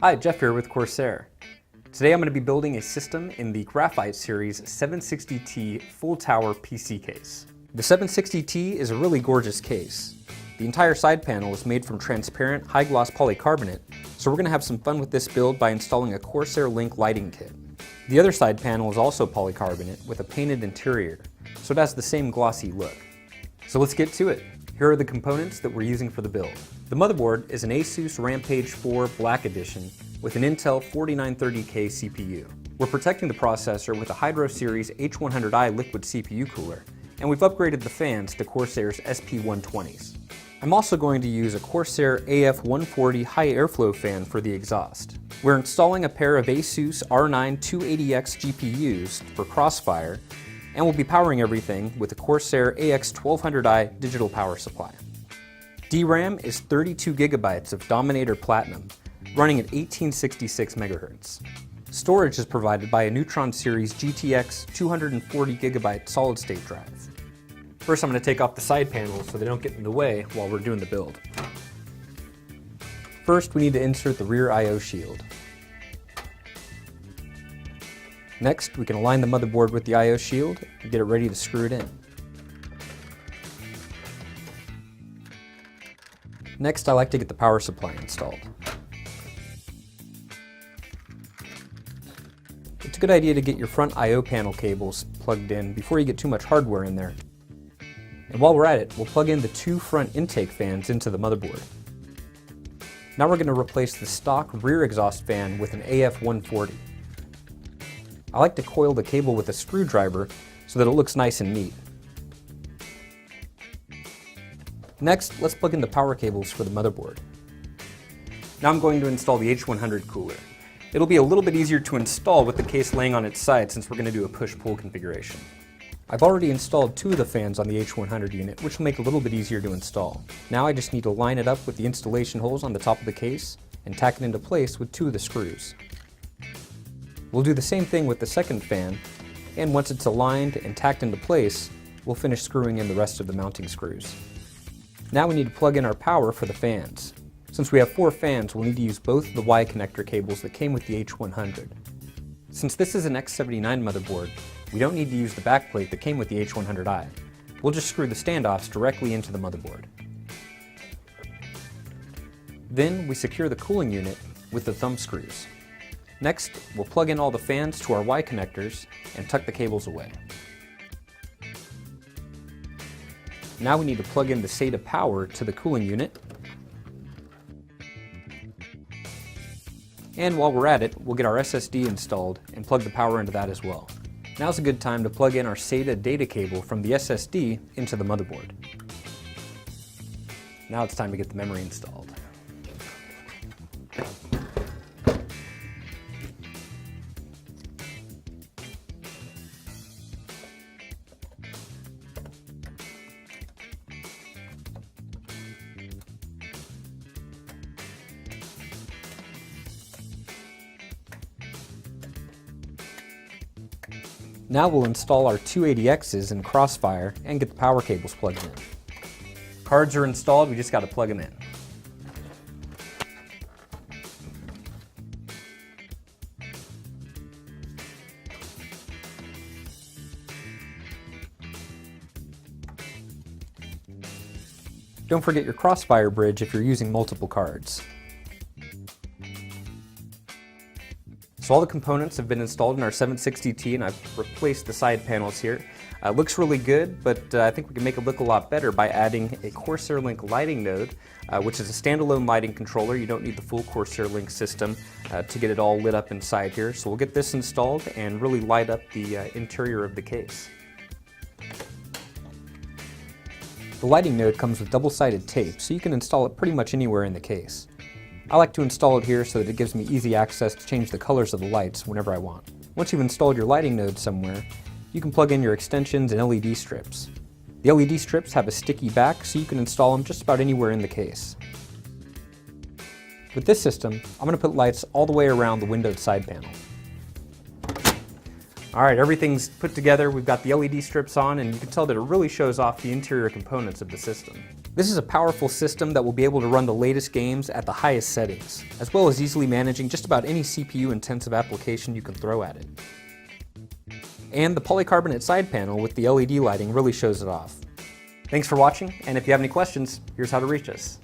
Hi, Jeff here with Corsair. Today I'm going to be building a system in the Graphite Series 760T full tower PC case. The 760T is a really gorgeous case. The entire side panel is made from transparent, high-gloss polycarbonate, so we're going to have some fun with this build by installing a Corsair Link lighting kit. The other side panel is also polycarbonate with a painted interior, so it has the same glossy look. So let's get to it. Here are the components that we're using for the build. The motherboard is an Asus Rampage 4 Black Edition with an Intel 4930K CPU. We're protecting the processor with a Hydro Series H100i liquid CPU cooler, and we've upgraded the fans to Corsair's SP120s. I'm also going to use a Corsair AF140 high airflow fan for the exhaust. We're installing a pair of Asus R9 280X GPUs for Crossfire, and we'll be powering everything with a Corsair AX1200i digital power supply. DRAM is 32 gigabytes of Dominator Platinum, running at 1866 MHz. Storage is provided by a Neutron Series GTX 240 gigabyte solid-state drive. First, I'm going to take off the side panels so they don't get in the way while we're doing the build. First, we need to insert the rear I/O shield. Next, we can align the motherboard with the I/O shield and get it ready to screw it in. Next, I like to get the power supply installed. It's a good idea to get your front I/O panel cables plugged in before you get too much hardware in there. And while we're at it, we'll plug in the two front intake fans into the motherboard. Now we're going to replace the stock rear exhaust fan with an AF140. I like to coil the cable with a screwdriver so that it looks nice and neat. Next, let's plug in the power cables for the motherboard. Now I'm going to install the H100 cooler. It'll be a little bit easier to install with the case laying on its side since we're going to do a push-pull configuration. I've already installed two of the fans on the H100 unit, which will make it a little bit easier to install. Now I just need to line it up with the installation holes on the top of the case and tack it into place with two of the screws. We'll do the same thing with the second fan, and once it's aligned and tacked into place, we'll finish screwing in the rest of the mounting screws. Now we need to plug in our power for the fans. Since we have 4 fans, we'll need to use both of the Y connector cables that came with the H100. Since this is an X79 motherboard, we don't need to use the backplate that came with the H100i. We'll just screw the standoffs directly into the motherboard. Then we secure the cooling unit with the thumb screws. Next, we'll plug in all the fans to our Y connectors and tuck the cables away. Now we need to plug in the SATA power to the cooling unit. And while we're at it, we'll get our SSD installed and plug the power into that as well. Now's a good time to plug in our SATA data cable from the SSD into the motherboard. Now it's time to get the memory installed. Now we'll install our 280Xs in Crossfire and get the power cables plugged in. Cards are installed, we just got to plug them in. Don't forget your Crossfire bridge if you're using multiple cards. So all the components have been installed in our 760T, and I've replaced the side panels here. Looks really good, but I think we can make it look a lot better by adding a Corsair Link lighting node, which is a standalone lighting controller. You don't need the full Corsair Link system to get it all lit up inside here. So we'll get this installed and really light up the interior of the case. The lighting node comes with double-sided tape, so you can install it pretty much anywhere in the case. I like to install it here so that it gives me easy access to change the colors of the lights whenever I want. Once you've installed your lighting node somewhere, you can plug in your extensions and LED strips. The LED strips have a sticky back, so you can install them just about anywhere in the case. With this system, I'm going to put lights all the way around the windowed side panel. Alright, everything's put together, we've got the LED strips on, and you can tell that it really shows off the interior components of the system. This is a powerful system that will be able to run the latest games at the highest settings, as well as easily managing just about any CPU-intensive application you can throw at it. And the polycarbonate side panel with the LED lighting really shows it off. Thanks for watching, and if you have any questions, here's how to reach us.